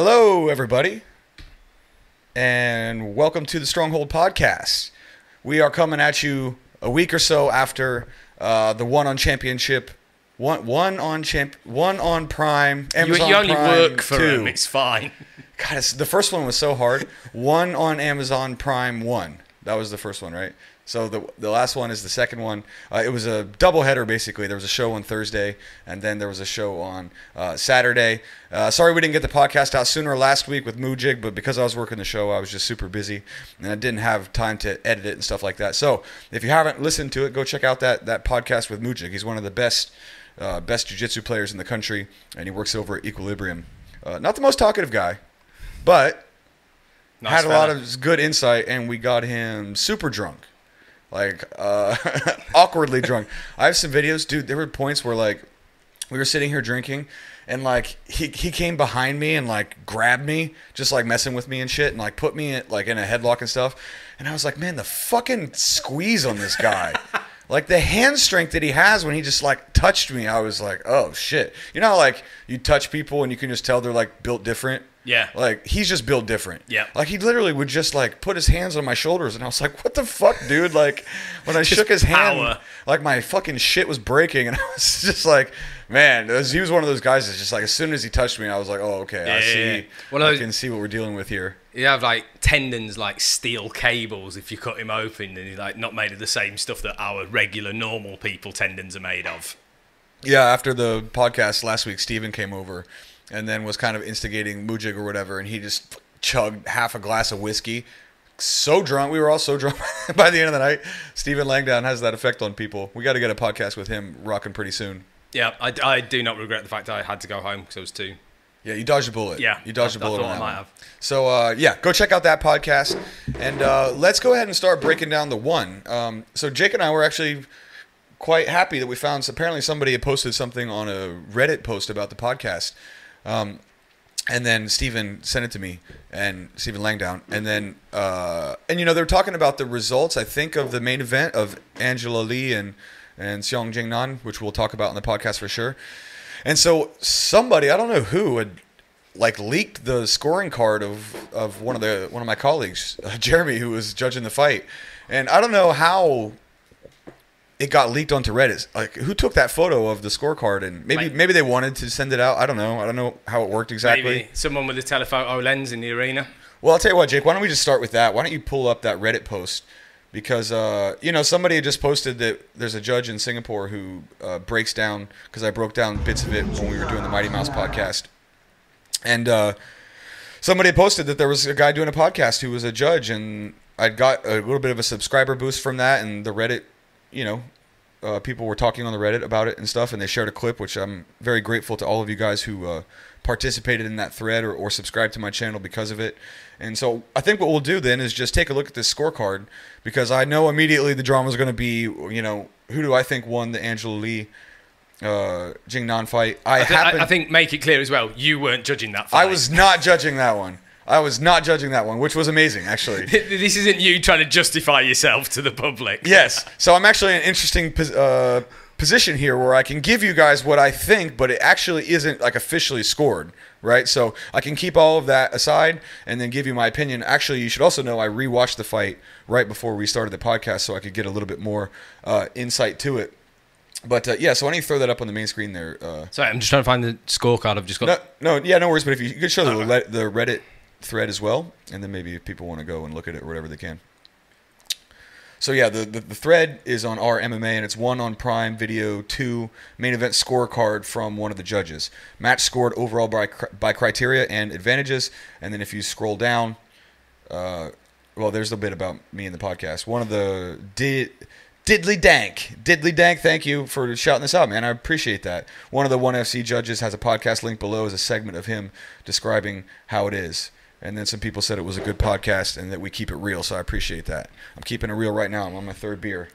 Hello, everybody, and welcome to the Stronghold Podcast. We are coming at you a week or so after the ONE on Championship, one on Prime, Amazon you only Prime work for 2. them, it's fine. God, the first one was so hard. ONE on Amazon Prime 1. That was the first one, right? So the last one is the second one. It was a doubleheader, basically. There was a show on Thursday, and then there was a show on Saturday. Sorry we didn't get the podcast out sooner last week with Mujig, but because I was working the show, I was just super busy, and I didn't have time to edit it and stuff like that. So if you haven't listened to it, go check out that podcast with Mujig. He's one of the best jiu-jitsu players in the country, and he works over at Equilibrium. Not the most talkative guy, but Nice had a lot of good insight, and we got him super drunk. Like, awkwardly drunk. I have some videos, dude. There were points where, like, we were sitting here drinking, and, like, he came behind me and, like, grabbed me, just, like, messing with me and shit, and, like, put me, in, like, in a headlock and stuff. And I was like, man, the fucking squeeze on this guy. Like, the hand strength that he has when he just, like, touched me, I was like, oh, shit. You know how, like, you touch people and you can just tell they're, like, built different? Yeah. Like, he's just built different. Yeah. Like, he literally would just, like, put his hands on my shoulders, and I was like, what the fuck, dude? Like, when I shook his hand, like, my fucking shit was breaking, and I was just like, man, he was one of those guys that's just, like, as soon as he touched me, I was like, oh, okay, I can see what we're dealing with here. You have, like, tendons like steel cables if you cut him open, and he's, like, not made of the same stuff that our regular, normal people tendons are made of. Yeah, after the podcast last week, Steven came over and then was kind of instigating Mujig or whatever, and he just chugged half a glass of whiskey. So drunk. We were all so drunk by the end of the night. Steven Langdown has that effect on people. We got to get a podcast with him rocking pretty soon. Yeah, I do not regret the fact that I had to go home because I was too... Yeah, you dodged a bullet. Yeah. You dodged a bullet on that one. have. So, yeah, go check out that podcast. And let's go ahead and start breaking down the ONE. So Jake and I were actually quite happy that we found... Apparently somebody had posted something on a Reddit post about the podcast. And then Steven sent it to me, and Steven Langdown, and then and you know, they were talking about the results, I think, of the main event of Angela Lee and Xiong Jin Nan, which we'll talk about in the podcast for sure. And so somebody, I don't know who, had like leaked the scoring card of one of my colleagues, Jeremy, who was judging the fight, and I don't know how it got leaked onto Reddit. Like, who took that photo of the scorecard? And maybe they wanted to send it out. I don't know how it worked exactly. Maybe someone with a telephoto lens in the arena. Well, I'll tell you what, Jake. Why don't we just start with that? Why don't you pull up that Reddit post? Because you know, somebody had just posted that there's a judge in Singapore who breaks down, because I broke down bits of it when we were doing the Mighty Mouse podcast, and somebody had posted that there was a guy doing a podcast who was a judge, and I got a little bit of a subscriber boost from that, and the Reddit, you know, people were talking on the Reddit about it and stuff, and they shared a clip, which I'm very grateful to all of you guys who participated in that thread or subscribed to my channel because of it. And so I think what we'll do then is just take a look at this scorecard, because I know immediately the drama is going to be, you know, who do I think won the Angela Lee Jin Nan fight? I think make it clear as well, you weren't judging that fight. I was not judging that one. Which was amazing, actually. This isn't you trying to justify yourself to the public. Yes. So I'm actually in an interesting position here where I can give you guys what I think, but it actually isn't, like, officially scored, right? So I can keep all of that aside and then give you my opinion. Actually, you should also know I rewatched the fight right before we started the podcast so I could get a little bit more insight to it. But, yeah, so why don't you throw that up on the main screen there? Sorry, I'm just trying to find the scorecard. I've just got... No worries, but if you could show the Reddit thread as well, and then maybe if people want to go and look at it or whatever they can. So yeah, the thread is on our MMA, and it's ONE on Prime Video 2 main event scorecard from one of the judges. Match scored overall by criteria and advantages, and then if you scroll down, well, there's a bit about me in the podcast. One of the Diddly Dank, thank you for shouting this out, man. I appreciate that. One of the ONE FC judges has a podcast link below as a segment of him describing how it is. And then some people said it was a good podcast and that we keep it real, so I appreciate that. I'm keeping it real right now. I'm on my third beer.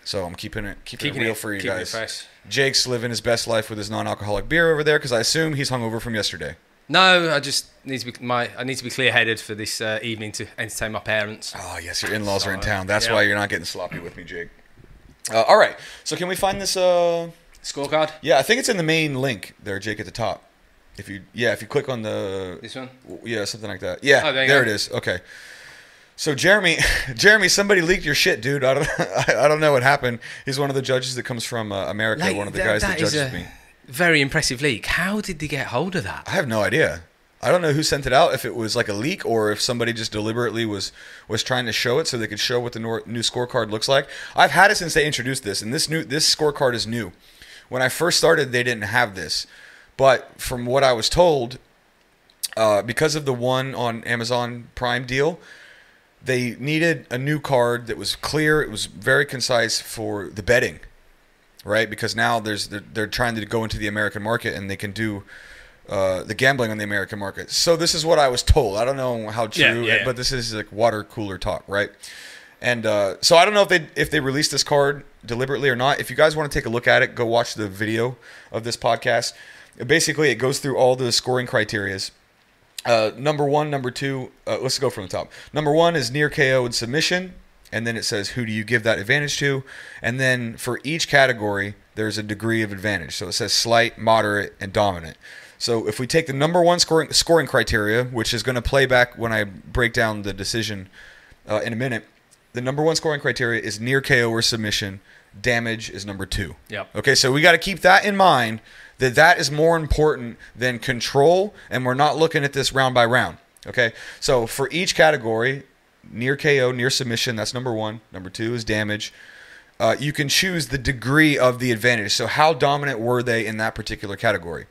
So I'm keeping it real for you guys. Jake's living his best life with his non-alcoholic beer over there, because I assume he's hungover from yesterday. No, I just need to be I need to be clear-headed for this evening to entertain my parents. Oh yes, your in-laws are in town. That's why you're not getting sloppy with me, Jake. All right. So can we find this scorecard? Yeah, I think it's in the main link there, Jake, at the top. If you click on This one? Yeah, something like that. Yeah, Oh, there it is. Okay. So Jeremy, somebody leaked your shit, dude. I don't know what happened. He's one of the judges that comes from America. Like, one of the guys that judges me. Very impressive leak. How did they get hold of that? I have no idea. I don't know who sent it out. If it was like a leak or if somebody just deliberately was trying to show it so they could show what the new scorecard looks like. I've had it since they introduced this, and this scorecard is new. When I first started, they didn't have this, but from what I was told, because of the one on Amazon Prime deal, they needed a new card that was clear. It was very concise for the betting, right? Because now they're trying to go into the American market and they can do the gambling on the American market. So this is what I was told. I don't know how true, but this is like water cooler talk, right? And so I don't know if they released this card deliberately or not. If you guys want to take a look at it, go watch the video of this podcast. Basically, it goes through all the scoring criterias. Number one, number two, let's go from the top. Number one is near KO and submission, and then it says who do you give that advantage to, and then for each category there's a degree of advantage. So it says slight, moderate, and dominant. So if we take the number one scoring criteria, which is going to play back when I break down the decision in a minute, the number one scoring criteria is near KO or submission. Damage is number two. Yep. Okay, so we got to keep that in mind. That is more important than control, and we're not looking at this round by round. Okay, so for each category, near KO, near submission, that's number one. Number two is damage. You can choose the degree of the advantage. So how dominant were they in that particular category?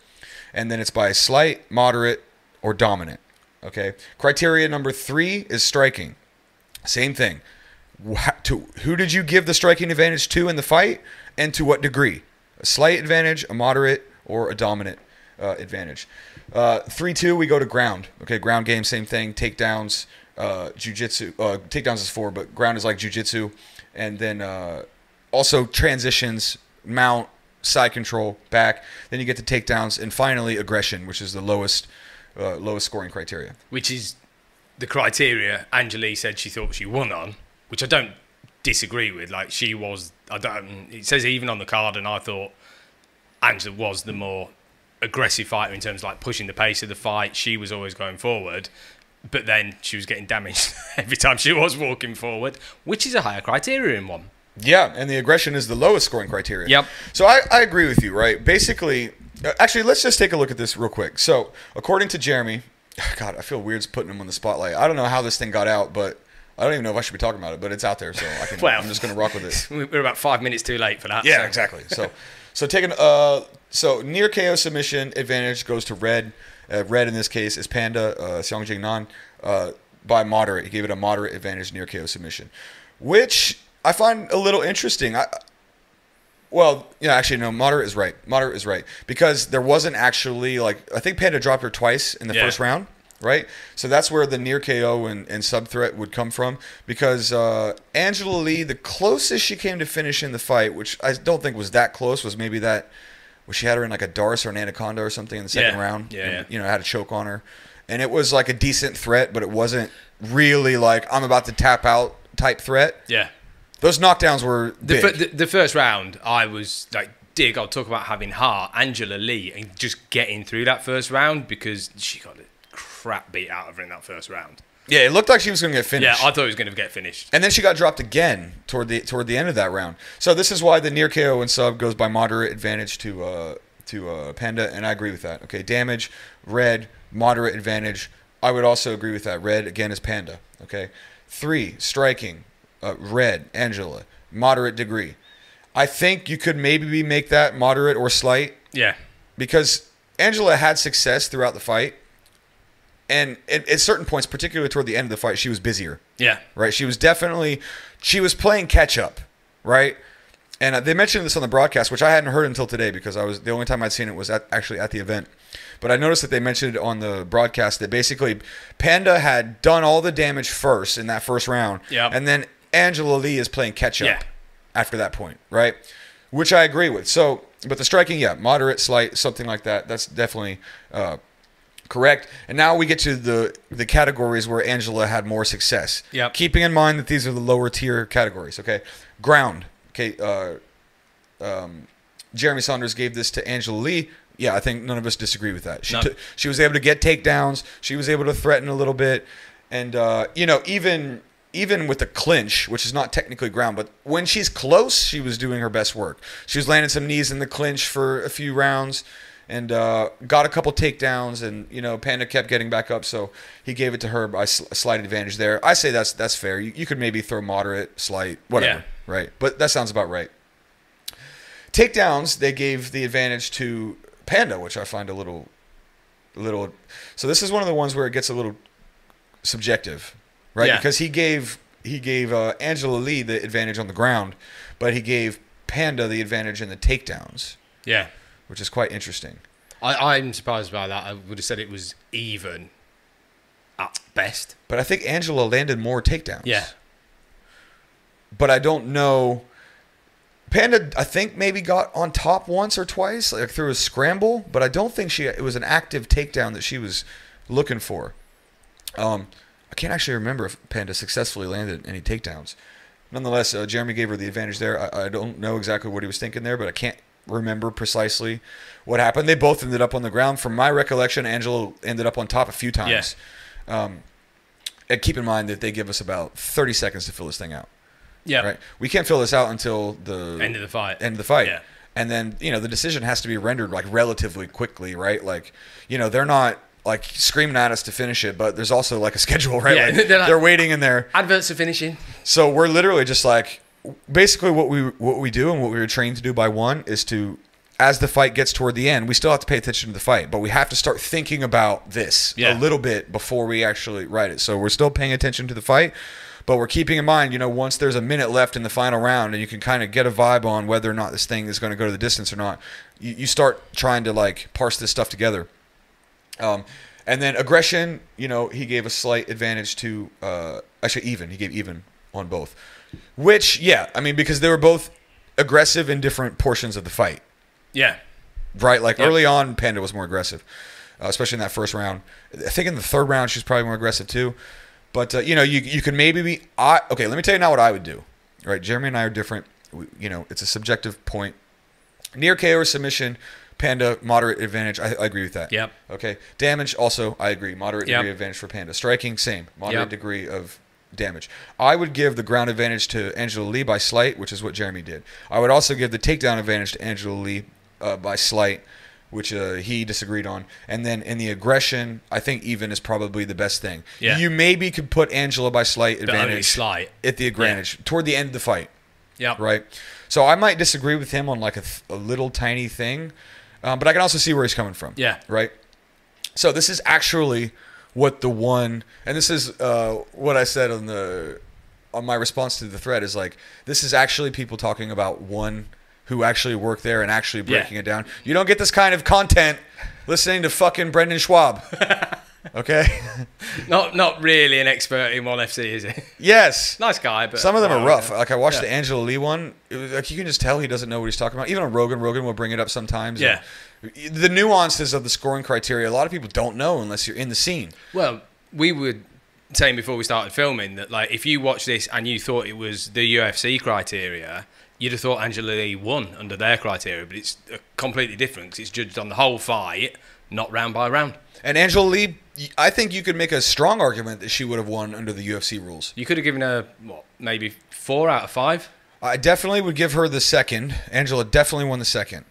And then it's by slight, moderate, or dominant. Okay. Criteria number three is striking. Same thing. Who did you give the striking advantage to in the fight, and to what degree? A slight advantage, a moderate, or a dominant advantage. 3-2, we go to ground. Okay, ground game, same thing. Takedowns, jiu-jitsu. Takedowns is 4, but ground is like jiu-jitsu. And then also transitions, mount, side control, back. Then you get to takedowns, and finally aggression, which is the lowest scoring criteria. Which is the criteria Angela said she thought she won on, which I don't disagree with. Like, she was, it says even on the card, and I thought Angela was the more aggressive fighter in terms of like pushing the pace of the fight. She was always going forward, but then she was getting damaged every time she was walking forward, which is a higher criteria in one. Yeah, and the aggression is the lowest scoring criteria. Yep. So I agree with you, right? Basically, actually, let's just take a look at this real quick. So according to Jeremy, God, I feel weird putting him on the spotlight. I don't know how this thing got out, but I don't even know if I should be talking about it, but it's out there, so I'm just going to rock with it. We're about 5 minutes too late for that. Yeah, exactly. So taking so near KO submission advantage goes to Red. Red in this case is Panda, Xiong Jin Nan, by moderate. He gave it a moderate advantage near KO submission, which I find a little interesting. Moderate is right. Moderate is right, because there wasn't actually, like, I think Panda dropped her twice in the first round. Right? So that's where the near KO and sub threat would come from, because Angela Lee, the closest she came to finishing the fight, which I don't think was that close, was maybe that where she had her in like a Darce or an Anaconda or something in the second round. Yeah. And, had a choke on her. And it was like a decent threat, but it wasn't really like I'm about to tap out type threat. Yeah. Those knockdowns were big. The first round, I was like, dig, I'll talk about having heart. Angela Lee, and just getting through that first round, because she got it crap beat out of her in that first round. Yeah, it looked like she was going to get finished. Yeah, I thought it was going to get finished. And then she got dropped again toward the end of that round. So this is why the near KO and sub goes by moderate advantage to Panda, and I agree with that. Okay, damage, Red, moderate advantage. I would also agree with that. Red, again, is Panda. Okay, 3, striking, Red, Angela, moderate degree. I think you could maybe make that moderate or slight. Yeah. Because Angela had success throughout the fight. And at certain points, particularly toward the end of the fight, she was busier. Yeah. Right? She was playing catch up, right? And they mentioned this on the broadcast, which I hadn't heard until today, because the only time I'd seen it was actually at the event. But I noticed that they mentioned it on the broadcast that basically Panda had done all the damage first in that first round. Yep. And then Angela Lee is playing catch up after that point, right? Which I agree with. So, but the striking, moderate, slight, something like that. That's definitely correct. And now we get to the categories where Angela had more success. Yep. Keeping in mind that these are the lower tier categories. Okay, ground. Okay, Jeremy Saunders gave this to Angela Lee. Yeah, I think none of us disagree with that. No. She was able to get takedowns. She was able to threaten a little bit. And, even with the clinch, which is not technically ground, but when she's close, she was doing her best work. She was landing some knees in the clinch for a few rounds and got a couple takedowns. And, Panda kept getting back up, so he gave it to her by a slight advantage there. I say that's fair. You could maybe throw moderate, slight, whatever, right? But that sounds about right. Takedowns, they gave the advantage to Panda, which I find a little. So this is one of the ones where it gets a little subjective, right? Yeah. Because he gave Angela Lee the advantage on the ground, but he gave Panda the advantage in the takedowns. Yeah, which is quite interesting. I'm surprised by that. I would have said it was even at best. But I think Angela landed more takedowns. Yeah, but I don't know. Panda, I think, maybe got on top once or twice, like through a scramble, but I don't think it was an active takedown that she was looking for. I can't actually remember if Panda successfully landed any takedowns. Nonetheless, Jeremy gave her the advantage there. I don't know exactly what he was thinking there, but I can't remember precisely what happened. They both ended up on the ground. From my recollection, Angela ended up on top a few times. Yeah. And keep in mind that they give us about 30 seconds to fill this thing out. Yeah. Right. We can't fill this out until the end of the fight. Yeah. And then, the decision has to be rendered like relatively quickly, right? Like, they're not like screaming at us to finish it, but there's also like a schedule, right? Yeah, like, they're waiting in there. Adverts are finishing. So we're literally just like, basically what we do and what we were trained to do by ONE is to, as the fight gets toward the end, we still have to pay attention to the fight, but we have to start thinking about this a little bit before we actually write it. So we're still paying attention to the fight, but we're keeping in mind, once there's a minute left in the final round and you can kind of get a vibe on whether or not this thing is going to go to the distance or not, you start trying to like parse this stuff together. And then aggression, he gave a slight advantage to, actually even, he gave even on both. Which, because they were both aggressive in different portions of the fight. Yeah. Right? Like early on, Panda was more aggressive, especially in that first round. I think in the third round, she's probably more aggressive too. But, you can maybe be... okay, let me tell you now what I would do. Right? Jeremy and I are different. It's a subjective point. Near KO or submission, Panda, moderate advantage. I agree with that. Yep. Okay. Damage, also, I agree. Moderate degree advantage for Panda. Striking, same. Moderate degree of damage. I would give the ground advantage to Angela Lee by slight, which is what Jeremy did. I would also give the takedown advantage to Angela Lee by slight, which he disagreed on. And then in the aggression, I think even is probably the best thing. Yeah. You maybe could put Angela by slight advantage at the advantage toward the end of the fight. Yeah. Right? So I might disagree with him on like a little tiny thing, but I can also see where he's coming from. Yeah. Right? So this is actually what the ONE, and this is what I said on my response to the thread is like, this is actually people talking about ONE who actually work there and actually breaking it down. You don't get this kind of content listening to fucking Brendan Schwab. Okay? Not really an expert in ONE FC, is he? Yes. Nice guy, but some of them are rough. Like I watched the Angela Lee one. It was like you can just tell he doesn't know what he's talking about. Even on Rogan will bring it up sometimes. Yeah. The nuances of the scoring criteria, a lot of people don't know unless you're in the scene. Well, we were saying before we started filming that like if you watch this and you thought it was the UFC criteria, you'd have thought Angela Lee won under their criteria, but it's completely different because it's judged on the whole fight, not round by round. And Angela Lee, I think you could make a strong argument that she would have won under the UFC rules. You could have given her, maybe 4 out of 5? I definitely would give her the second. Angela definitely won the second,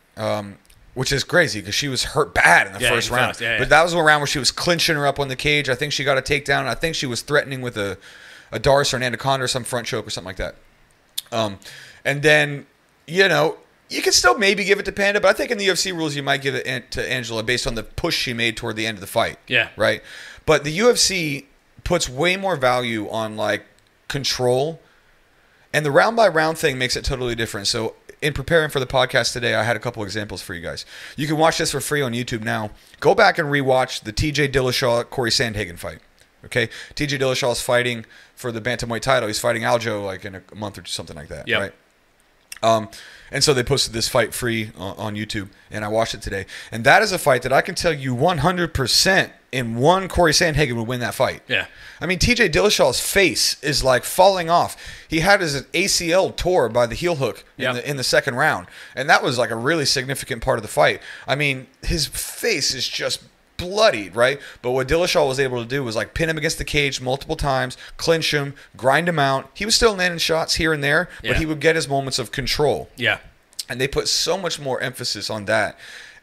which is crazy because she was hurt bad in the first round. But that was a round where she was clinching her up on the cage. I think she got a takedown. I think she was threatening with a Darce or an anaconda or some front choke or something like that. And then, you can still maybe give it to Panda, but I think in the UFC rules you might give it to Angela based on the push she made toward the end of the fight. Yeah. Right? But the UFC puts way more value on, like, control, and the round-by-round thing makes it totally different. So in preparing for the podcast today, I had a couple examples for you guys. You can watch this for free on YouTube now. Go back and rewatch the TJ Dillashaw-Corey Sandhagen fight. Okay? TJ Dillashaw is fighting for the bantamweight title. He's fighting Aljo like in a month or something like that, right? And so they posted this fight free on YouTube, and I watched it today. And that is a fight that I can tell you 100% in one, Corey Sandhagen would win that fight. Yeah. I mean, TJ Dillashaw's face is like falling off. He had his ACL tore by the heel hook in the second round, and that was like a really significant part of the fight. I mean, his face is just bloodied, right? But what Dillashaw was able to do was like pin him against the cage multiple times, clinch him, grind him out. He was still landing shots here and there, but he would get his moments of control. Yeah. And they put so much more emphasis on that,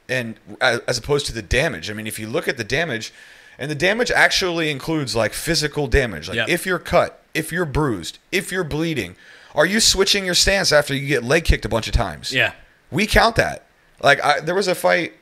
and as opposed to the damage. I mean, if you look at the damage, and the damage actually includes like physical damage. Like if you're cut, if you're bruised, if you're bleeding, are you switching your stance after you get leg kicked a bunch of times? Yeah. We count that. Like there was a fight,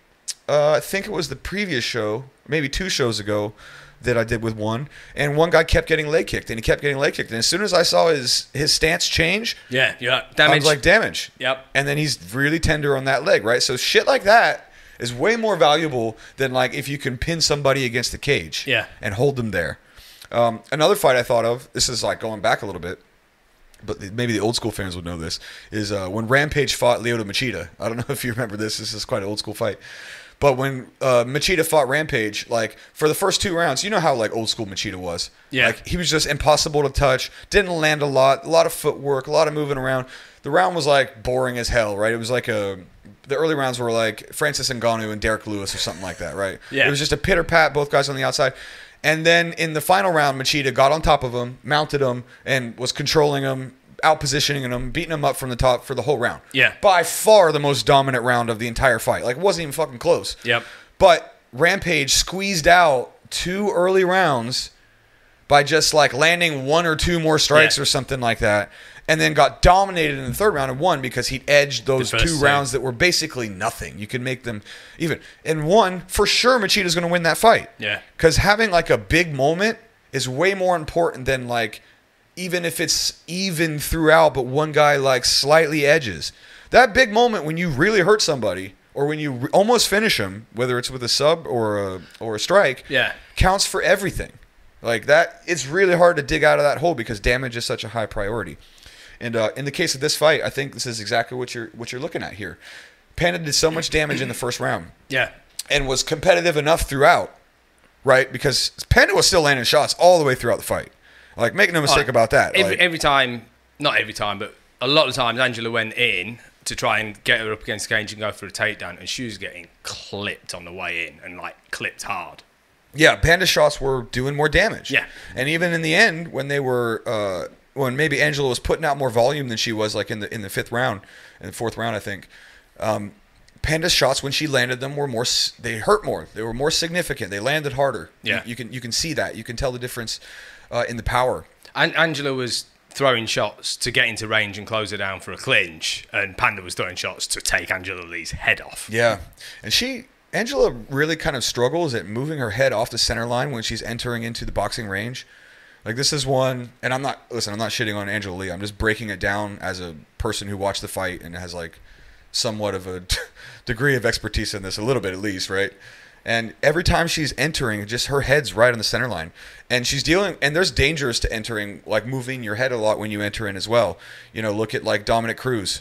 I think it was the previous show, maybe 2 shows ago, that I did with one, and one guy kept getting leg kicked, and he kept getting leg kicked, and as soon as I saw his stance change, damage. I was like, damage. Yep. And then he's really tender on that leg, right? So shit like that is way more valuable than like if you can pin somebody against the cage and hold them there. Another fight I thought of, this is like going back a little bit, but maybe the old school fans would know this, is when Rampage fought Lyoto Machida. I don't know if you remember this. This is quite an old school fight. But when Machida fought Rampage, like for the first 2 rounds, you know how like old school Machida was. Yeah. Like he was just impossible to touch, didn't land a lot of footwork, a lot of moving around. The round was like boring as hell, right? It was like the early rounds were like Francis Ngannou and Derek Lewis or something like that, right? Yeah. It was just a pitter pat, both guys on the outside. And then in the final round, Machida got on top of him, mounted him, and was controlling him, out-positioning him, beating him up from the top for the whole round. Yeah. By far the most dominant round of the entire fight. Like, it wasn't even fucking close. Yep. But Rampage squeezed out 2 early rounds by just, like, landing 1 or 2 more strikes or something like that, and then got dominated in the 3rd round and won because he'd edged those 2 rounds that were basically nothing. You could make them even. And one, for sure, Machida's going to win that fight. Yeah. Because having, like, a big moment is way more important than, like, even if it's even throughout, but one guy like slightly edges. That big moment when you really hurt somebody, or when you almost finish them, whether it's with a sub or a strike, counts for everything. Like that, it's really hard to dig out of that hole because damage is such a high priority. And in the case of this fight, I think this is exactly what you're looking at here. Panda did so much damage in the first round, and was competitive enough throughout, right? Because Panda was still landing shots all the way throughout the fight. Like, make no mistake about that. Every time, not every time, but a lot of times Angela went in to try and get her up against the cage and go for a takedown, and she was getting clipped on the way in, and like clipped hard. Yeah, Panda shots were doing more damage. Yeah. And even in the end, when they were, when maybe Angela was putting out more volume than she was, like in the 5th round, in the 4th round, I think, Panda's shots, when she landed them, were more. They hurt more. They were more significant. They landed harder. Yeah. You can see that. You can tell the difference in the power. And Angela was throwing shots to get into range and close her down for a clinch, and Panda was throwing shots to take Angela Lee's head off. Yeah, and Angela really kind of struggles at moving her head off the center line when she's entering into the boxing range. Like this is one, and I'm not shitting on Angela Lee. I'm just breaking it down as a person who watched the fight and has like somewhat of a degree of expertise in this, a little bit at least, right? And every time she's entering, just her head's right on the center line. And she's dealing, and there's dangers to entering, like moving your head a lot when you enter in as well. You know, look at like Dominic Cruz.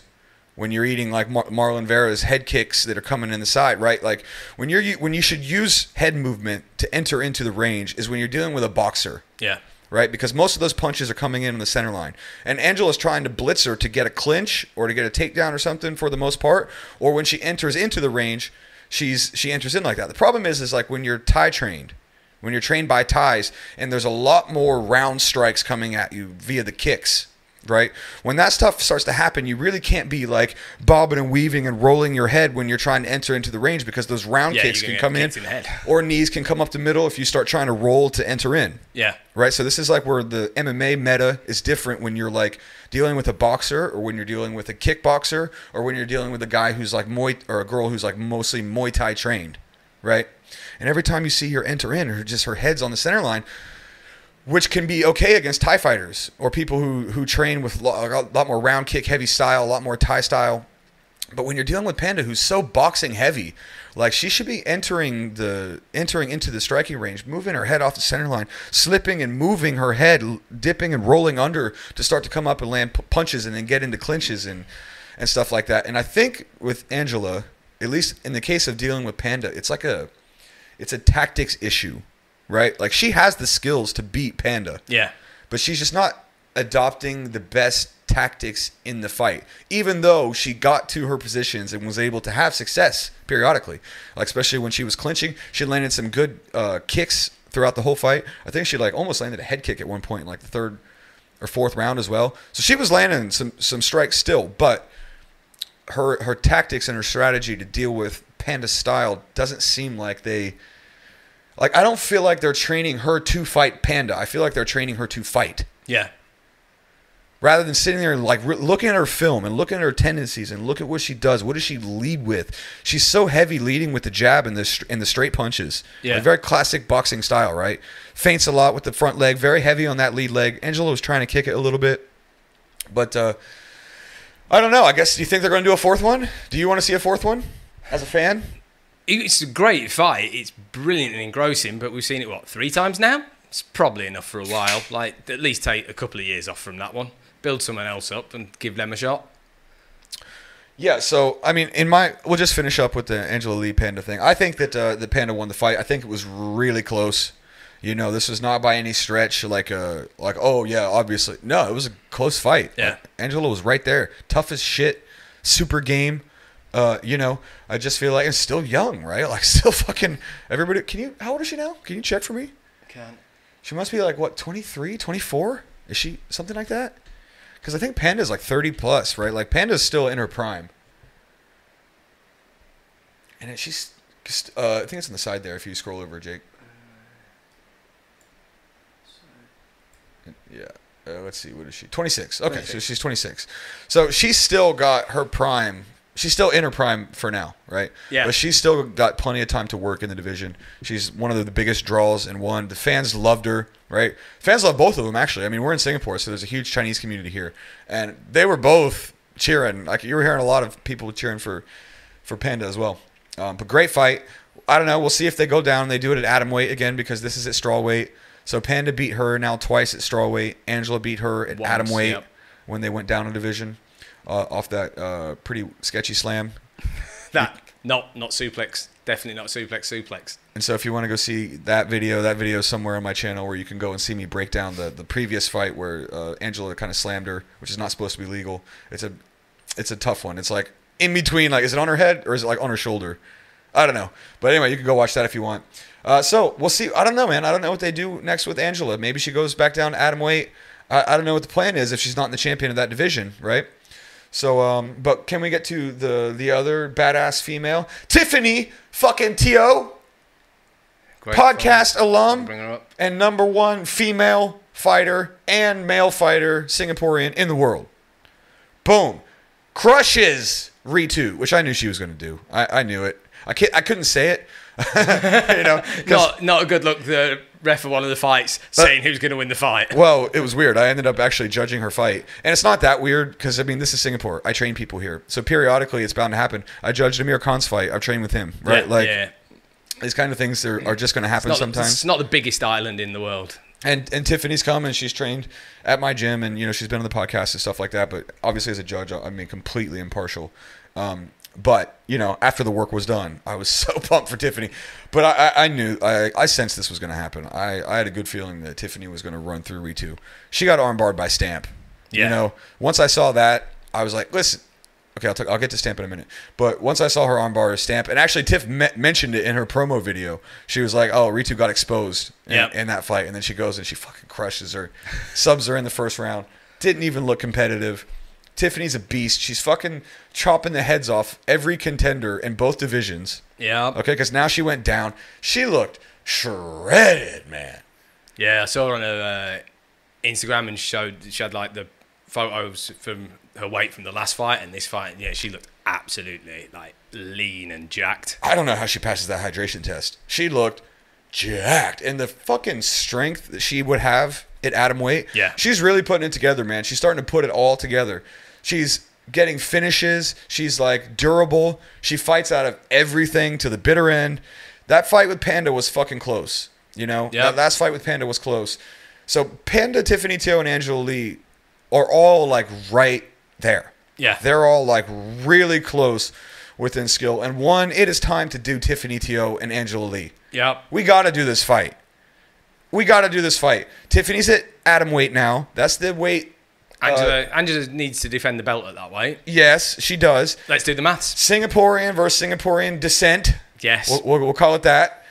When you're eating like Marlon Vera's head kicks that are coming in the side, right? Like when you should use head movement to enter into the range is when you're dealing with a boxer. Yeah. Right? Because most of those punches are coming in on the center line. And Angela's trying to blitz her to get a clinch or to get a takedown or something for the most part. Or when she enters into the range, she enters in like that. The problem is like when you're Thai trained, when you're trained by Thais, and there's a lot more round strikes coming at you via the kicks, right? When that stuff starts to happen, you really can't be like bobbing and weaving and rolling your head when you're trying to enter into the range because those round kicks can come in, or knees can come up the middle if you start trying to roll to enter in. Yeah. Right? So this is like where the MMA meta is different when you're like dealing with a boxer, or when you're dealing with a kickboxer, or when you're dealing with a guy who's like or a girl who's like mostly Muay Thai trained, right? And every time you see her enter in, her head's on the center line, which can be okay against Thai fighters or people who train with a lot more round kick heavy style, a lot more Thai style. But when you're dealing with Panda, who's so boxing heavy, like she should be entering into the striking range, moving her head off the center line, slipping and moving her head, dipping and rolling under to start to come up and land punches and then get into clinches and stuff like that. And I think with Angela, at least in the case of dealing with Panda, it's a tactics issue. right? Like, she has the skills to beat Panda. Yeah. But she's just not adopting the best tactics in the fight, even though she got to her positions and was able to have success periodically. Like, especially when she was clinching, she landed some good kicks throughout the whole fight. I think she like almost landed a head kick at one point in like the third or fourth round as well. So she was landing some strikes still, but her tactics and her strategy to deal with Panda's style doesn't seem like they... Like, I don't feel like they're training her to fight Panda. I feel like they're training her to fight. Yeah. Rather than sitting there and like looking at her film and looking at her tendencies and look at what she does. What does she lead with? She's so heavy leading with the jab and the straight punches. Yeah. Like, very classic boxing style, right? Feints a lot with the front leg. Very heavy on that lead leg. Angela was trying to kick it a little bit. But I don't know. I guess, do you think they're going to do a fourth one? Do you want to see a fourth one as a fan? It's a great fight. It's brilliant and engrossing, but we've seen it, 3 times now? It's probably enough for a while. Like, at least take a couple of years off from that one. Build someone else up and give them a shot. Yeah, so, I mean, we'll just finish up with the Angela Lee Panda thing. I think that the Panda won the fight. I think it was really close. You know, this was not by any stretch like, oh, yeah, obviously. No, it was a close fight. Yeah. Like, Angela was right there. Tough as shit. Super game. You know, I just feel like it's still young, right? Like, still fucking everybody. How old is she now? Can you check for me? Can't. She must be like, what, 23, 24? Is she something like that? Because I think Panda's like 30 plus, right? Like, Panda's still in her prime. And she's, I think it's on the side there if you scroll over, Jake. Yeah. Let's see. What is she? 26. Okay, 26. So she's 26. So she's still got her prime. She's still in her prime for now, right? Yeah. But she's still got plenty of time to work in the division. She's one of the biggest draws in ONE. The fans loved her, right? Fans love both of them, actually. I mean, we're in Singapore, so there's a huge Chinese community here. And they were both cheering. Like, you were hearing a lot of people cheering for Panda as well. But great fight. I don't know. We'll see if they go down. They do it at atomweight again because this is at strawweight. So Panda beat her now twice at strawweight. Angela beat her at atomweight when they went down a division. Off that pretty sketchy slam. Not suplex. Definitely not suplex. And so if you want to go see that video is somewhere on my channel where you can go and see me break down the previous fight where Angela kind of slammed her, which is not supposed to be legal. It's a tough one. It's like in between, like, is it on her head or is it like on her shoulder? I don't know. But anyway, you can go watch that if you want. So we'll see. I don't know, man. I don't know what they do next with Angela. Maybe she goes back down to atomweight. I don't know what the plan is if she's not in the champion of that division, right? So, but can we get to the other badass female? Tiffany fucking Teo, podcast alum, bring her up. And #1 female fighter and male fighter Singaporean in the world. Boom. Crushes Ritu, which I knew she was going to do. I knew it. I couldn't say it. You know, not a good look. The ref of one of the fights saying who's going to win the fight. Well, it was weird. I ended up actually judging her fight, and it's not that weird because I mean this is Singapore. I train people here, so periodically it's bound to happen. I judged Amir Khan's fight. I've trained with him, right? These kind of things are just going to happen sometimes. It's not the biggest island in the world. And Tiffany's come and she's trained at my gym, and you know she's been on the podcast and stuff like that. But obviously, as a judge, I mean completely impartial. But, you know, after the work was done, I was so pumped for Tiffany. But I knew, I sensed this was going to happen. I had a good feeling that Tiffany was going to run through Ritu. She got armbarred by Stamp. Yeah. You know, once I saw that, I was like, listen, okay, I'll get to Stamp in a minute. But once I saw her armbar Stamp, and actually Tiff mentioned it in her promo video. She was like, oh, Ritu got exposed in that fight. And then she goes and she fucking crushes her. Subs her in the first round. Didn't even look competitive. Tiffany's a beast. She's fucking chopping the heads off every contender in both divisions. Yeah. Okay, because now she went down. She looked shredded, man. Yeah, I saw her on her Instagram and she had like the photos from her weight from the last fight and this fight. And yeah, she looked absolutely like lean and jacked. I don't know how she passes that hydration test. She looked jacked. And the fucking strength that she would have at atomweight. Yeah. She's really putting it together, man. She's starting to put it all together. She's getting finishes. She's like durable. She fights out of everything to the bitter end. That fight with Panda was fucking close. You know, that last fight with Panda was close. So Panda, Tiffany Teo, and Angela Lee are all like right there. Yeah. They're all like really close within skill. And it is time to do Tiffany Teo and Angela Lee. Yep. We got to do this fight. we got to do this fight. Tiffany's at atom weight now. That's the weight. Angela needs to defend the belt at that weight. Yes, she does. Let's do the maths. Singaporean versus Singaporean descent. Yes. We'll call it that.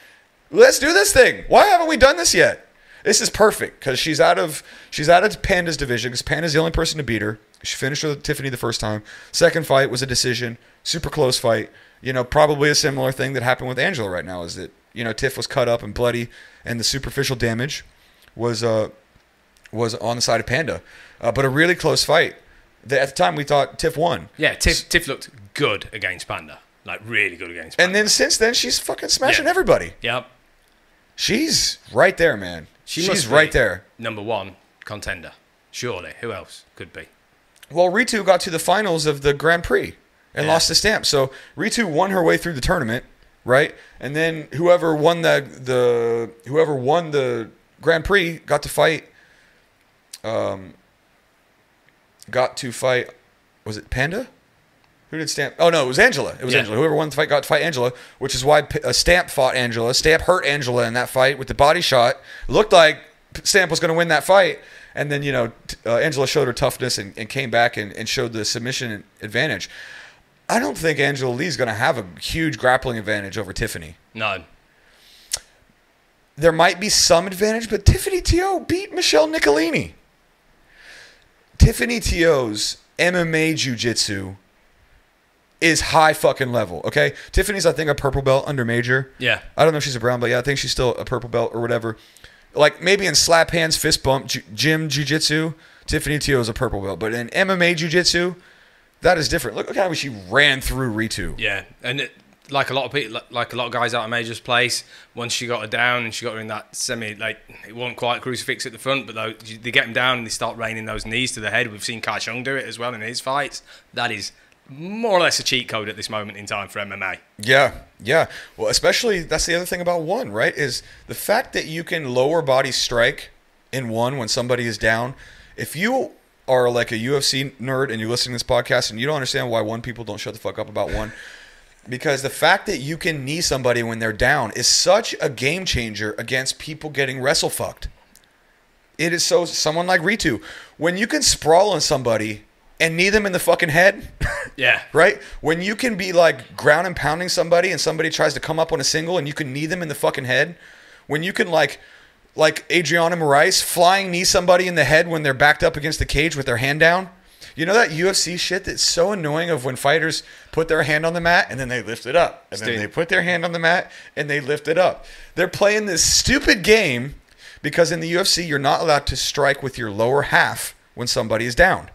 Let's do this thing. Why haven't we done this yet? This is perfect because she's out of Panda's division because Panda's the only person to beat her. She finished with Tiffany the first time. Second fight was a decision. Super close fight. You know, probably a similar thing that happened with Angela right now is that, you know, Tiff was cut up and bloody and the superficial damage was on the side of Panda. But a really close fight. At the time, we thought Tiff won. Yeah, Tiff looked good against Panda. Like, really good against Panda. And then since then, she's fucking smashing everybody. Yep. She's right there, man. She's right there. Number one contender. Surely. Who else could be? Well, Ritu got to the finals of the Grand Prix and lost the stamp. So Ritu won her way through the tournament, right? And then whoever won the Grand Prix got to fight. Was it Panda? Who did Stamp? Oh, no, it was Angela. It was Angela. Whoever won the fight got to fight Angela, which is why Stamp fought Angela. Stamp hurt Angela in that fight with the body shot. It looked like Stamp was going to win that fight. And then, you know, Angela showed her toughness and came back and showed the submission advantage. I don't think Angela Lee's going to have a huge grappling advantage over Tiffany. No. There might be some advantage, but Tiffany Teo beat Michelle Nicolini. Tiffany Teo's MMA jiu-jitsu is high fucking level, okay? Tiffany's, I think, a purple belt under major. Yeah. I don't know if she's a brown belt. Yeah, I think she's still a purple belt or whatever. Like, maybe in slap hands, fist bump, gym jiu-jitsu, Tiffany Teo is a purple belt. But in MMA jiu-jitsu, that is different. Look how she ran through Ritu. Yeah, and like a lot of people, like a lot of guys out of Major's place, once she got her down and she got her in that semi, like, it wasn't quite crucifix at the front, but they get them down and they start raining those knees to the head. We've seen Xiong do it as well in his fights. That is more or less a cheat code at this moment in time for MMA. Yeah. Well, especially, that's the other thing about ONE, right? Is the fact that you can lower body strike in ONE when somebody is down. If you are like a UFC nerd and you're listening to this podcast and you don't understand why ONE people don't shut the fuck up about ONE, because the fact that you can knee somebody when they're down is such a game changer against people getting wrestle fucked. It is so, someone like Ritu, when you can sprawl on somebody and knee them in the fucking head. Yeah. Right? When you can be like ground and pounding somebody and somebody tries to come up on a single and you can knee them in the fucking head. When you can like Adriana Moraes flying knee somebody in the head when they're backed up against the cage with their hand down. You know that UFC shit that's so annoying of when fighters put their hand on the mat and then they lift it up. And then they put their hand on the mat and they lift it up. They're playing this stupid game because in the UFC you're not allowed to strike with your lower half when somebody is down.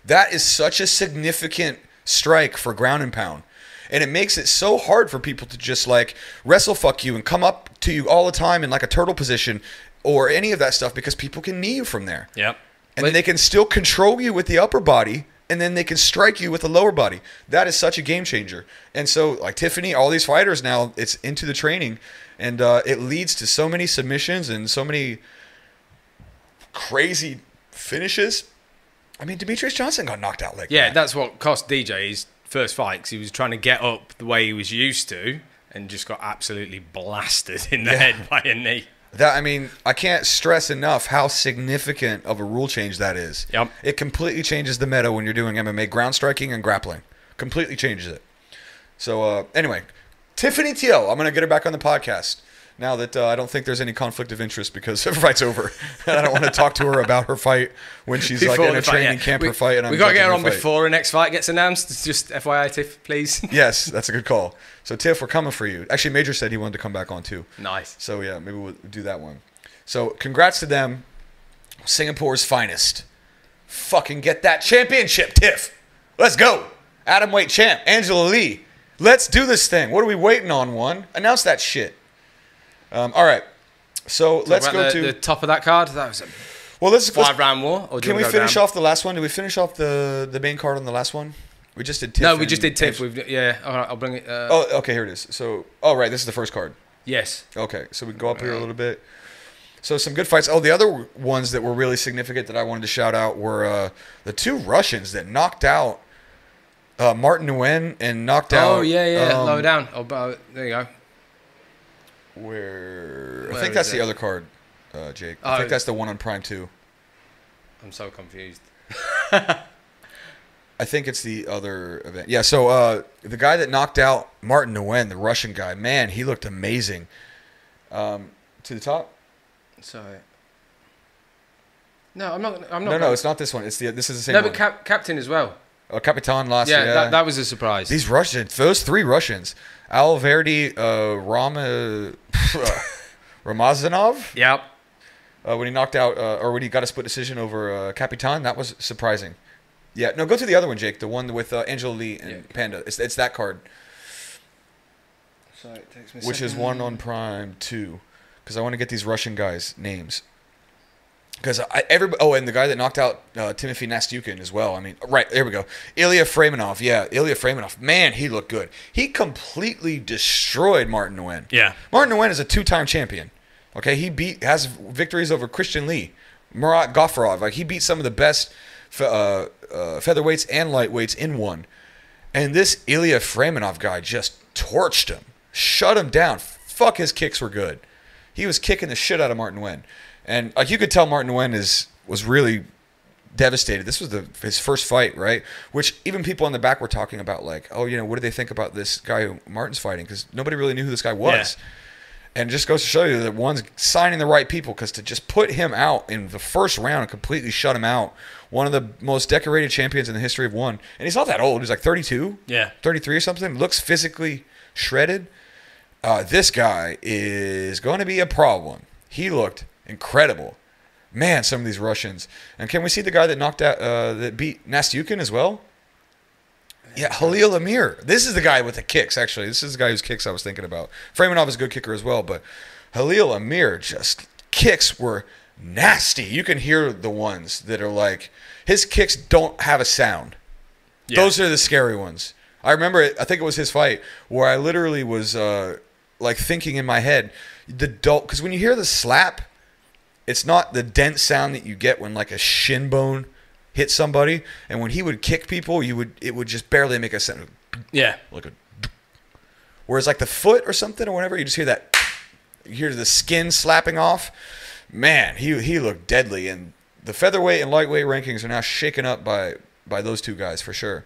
That is such a significant strike for ground and pound. And it makes it so hard for people to just like wrestle fuck you and come up to you all the time in like a turtle position or any of that stuff because people can knee you from there. Yep. And then they can still control you with the upper body and then they can strike you with the lower body. That is such a game changer. And so like Tiffany, all these fighters now, it's into the training and it leads to so many submissions and so many crazy finishes. I mean, Demetrius Johnson got knocked out like that. Yeah, that's what cost DJ his first fight because he was trying to get up the way he was used to and just got absolutely blasted in the head by a knee. I mean, I can't stress enough how significant of a rule change that is. Yep. It completely changes the meta when you're doing MMA, ground striking and grappling. Completely changes it. So, anyway, Tiffany Teo, I'm going to get her back on the podcast. Now that I don't think there's any conflict of interest because her fight's over. And I don't want to talk to her about her fight when she's like in a training camp her fight. And we got to get her on before her next fight gets announced. It's just FYI, Tiff, please. Yes, that's a good call. So, Tiff, we're coming for you. Actually, Major said he wanted to come back on too. Nice. So, yeah, maybe we'll do that one. So, congrats to them. Singapore's finest. Fucking get that championship, Tiff. Let's go. Atomweight champ, Angela Lee. Let's do this thing. What are we waiting on, ONE? Announce that shit. All right, so let's go to the top of that card. That was a let's 5-round war. Or can we finish off the last one? Did we finish off the main card on the last one? We just did Tiff. No, we just did Tiff. Yeah, all right, I'll bring it. Okay, here it is. So, right, this is the first card. Yes. Okay, so we can go up here a little bit. So some good fights. Oh, the other ones that were really significant that I wanted to shout out were the two Russians that knocked out Martin Nguyen and knocked out. Oh yeah, lower down. There you go. Where I Where think that's is the it? other card, Jake. I think that's the one on Prime 2. I'm so confused. I think it's the other event. Yeah, so the guy that knocked out Martin Nguyen, the Russian guy, man, he looked amazing. To the top? Sorry. No, I'm not. No, it's not this one. This is the same No, one. but captain as well. Oh, Capitan lost. Yeah, that was a surprise. These Russians, those 3 Russians, Alverdi, Ramazanov. Yep. When he knocked out, or when he got a split decision over Capitan, that was surprising. Yeah, no, go to the other one, Jake. The one with Angela Lee and Panda. It's that card. Sorry, it takes me Which is one on Prime 2. Because I want to get these Russian guys' names. Because and the guy that knocked out Timothy Nastyukin as well. I mean, right, there we go. Ilya Fraimanov. Yeah, Ilya Fraimanov. Man, he looked good. He completely destroyed Martin Nguyen. Yeah. Martin Nguyen is a 2-time champion. Okay, has victories over Christian Lee, Murat Gafurov. Like, he beat some of the best featherweights and lightweights in one. And this Ilya Fraimanov guy just torched him. Shut him down. Fuck, his kicks were good. He was kicking the shit out of Martin Nguyen. And like you could tell Martin Nguyen was really devastated. This was his first fight, right? Which even people in the back were talking about, like, oh, what do they think about this guy who Martin's fighting? Because nobody really knew who this guy was. Yeah. And it just goes to show you that one's signing the right people, because to just put him out in the first round and completely shut him out, one of the most decorated champions in the history of ONE. And he's not that old. He's like 32, 33 or something. Looks physically shredded. This guy is going to be a problem. He looked incredible. Man, some of these Russians. And can we see the guy that knocked out, that beat Nastyukin as well? Yeah, Halil Amir. This is the guy with the kicks, actually. This is the guy whose kicks I was thinking about. Fraimanov is a good kicker as well, but Halil Amir, just kicks were nasty. You can hear the ones that are like, his kicks don't have a sound. Yeah. Those are the scary ones. I remember I think it was his fight, where I literally was like thinking in my head, because when you hear the slap, it's not the dent sound that you get when like a shin bone hits somebody, and when he would kick people, it would just barely make a sound. Yeah. Whereas like the foot or something or whatever, you just hear that. You hear the skin slapping off. Man, he looked deadly, and the featherweight and lightweight rankings are now shaken up by those two guys for sure.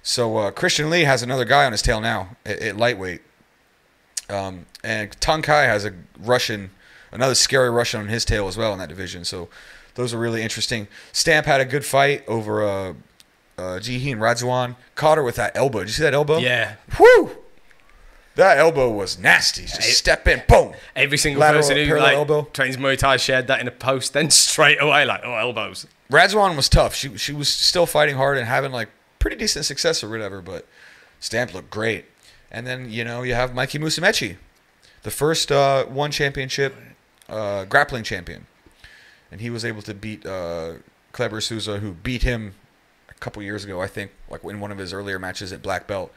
So Christian Lee has another guy on his tail now at lightweight, and Tang Kai has another scary Russian on his tail as well in that division. So those are really interesting. Stamp had a good fight over Jihin Radzuan. Caught her with that elbow. Did you see that elbow? Yeah. Whew! That elbow was nasty. Just step in, boom. Every single Lateral, person who elbow. trains Muay Thai shared that in a post, then straight away elbows. Radzuan was tough. She was still fighting hard and having like pretty decent success or whatever, but Stamp looked great. And then, you have Mikey Musumeci, the first ONE championship grappling champion. And he was able to beat Kleber Souza, who beat him a couple years ago, I think, like in one of his earlier matches at black belt.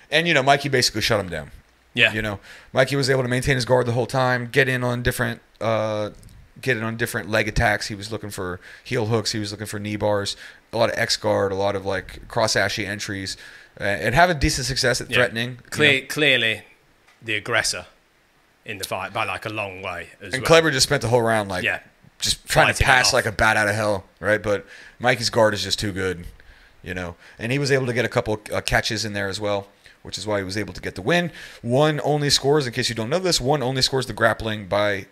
And, Mikey basically shut him down. Yeah. Mikey was able to maintain his guard the whole time, get in on different leg attacks. He was looking for heel hooks. He was looking for knee bars, a lot of X guard, a lot of like cross ashy entries, and having decent success at threatening. Clearly, the aggressor in the fight by like a long way as well. And Kleber just spent the whole round just trying to pass like a bat out of hell, right? But Mikey's guard is just too good, And he was able to get a couple catches in there as well, which is why he was able to get the win. ONE only scores, in case you don't know this, ONE only scores the grappling by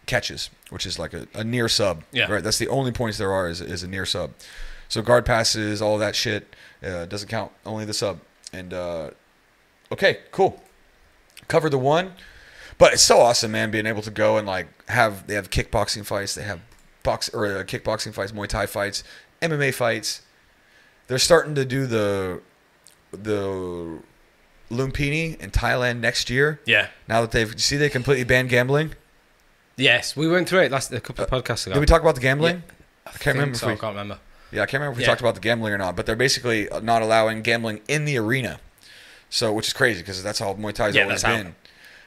catches, which is like a near sub. Yeah. Right. That's the only points there are is a near sub. So guard passes, all that shit doesn't count. Only the sub. And okay, cool. Cover the ONE. But it's so awesome, man, being able to go and they have kickboxing fights, they have kickboxing fights, Muay Thai fights, MMA fights. They're starting to do the Lumpini in Thailand next year. Yeah. Now that they completely banned gambling. Yes, we went through it a couple of podcasts ago. Did we talk about the gambling? Yeah. I can't remember. I can't remember. Yeah, I can't remember if we talked about the gambling or not. But they're basically not allowing gambling in the arena. So, which is crazy because that's how Muay Thai's always been.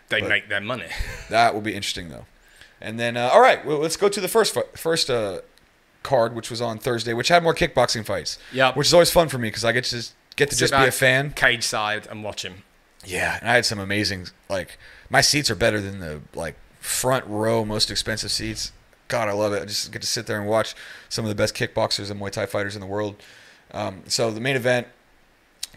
They make their money. That will be interesting though. And then, all right, well, let's go to the first card, which was on Thursday, which had more kickboxing fights. Yeah. Which is always fun for me because I get to just be a fan. Cage side and watch him. Yeah, and I had some amazing, like, my seats are better than the, like, front row, most expensive seats. God, I love it. I just get to sit there and watch some of the best kickboxers and Muay Thai fighters in the world. So the main event,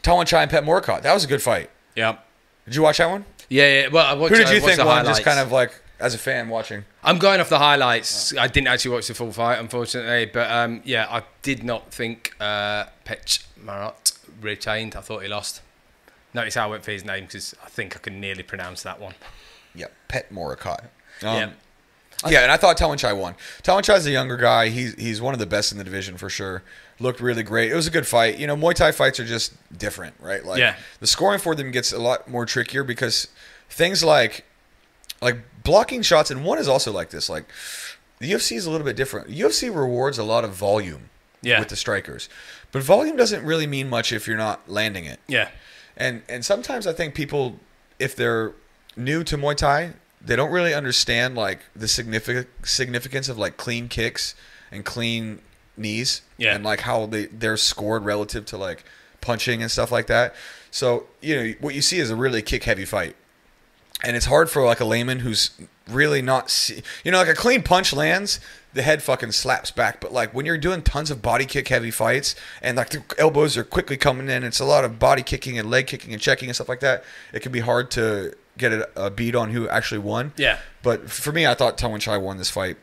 Tawan Chai and Pet Moricott. That was a good fight. Yeah. Did you watch that one? Yeah. Well, I watched, who did you think won? Highlights. Just kind of like as a fan watching. I'm going off the highlights. I didn't actually watch the full fight, unfortunately. But I did not think Pet Marat retained. I thought he lost. Notice how I went for his name because I think I can nearly pronounce that one. Yeah, Pet Moricott. Yeah, and I thought Tawan Chai won. Tawan Chai's a younger guy. He's one of the best in the division for sure. Looked really great. It was a good fight. You know, Muay Thai fights are just different, right? Like the scoring for them gets a lot more trickier because things like blocking shots, and one is also like this. Like the UFC is a little bit different. UFC rewards a lot of volume with the strikers, but volume doesn't really mean much if you're not landing it. Yeah. And sometimes I think people, if they're new to Muay Thai, they don't really understand like the significance of like clean kicks and clean knees and like how they're scored relative to like punching and stuff like that. So, you know, what you see is a really kick heavy fight. And it's hard for like a layman who's really not like a clean punch lands, the head fucking slaps back. But like when you're doing tons of body kick heavy fights and like the elbows are quickly coming in, it's a lot of body kicking and leg kicking and checking and stuff like that. It can be hard to get a beat on who actually won. Yeah. But for me, I thought Tawan Chai won this fight.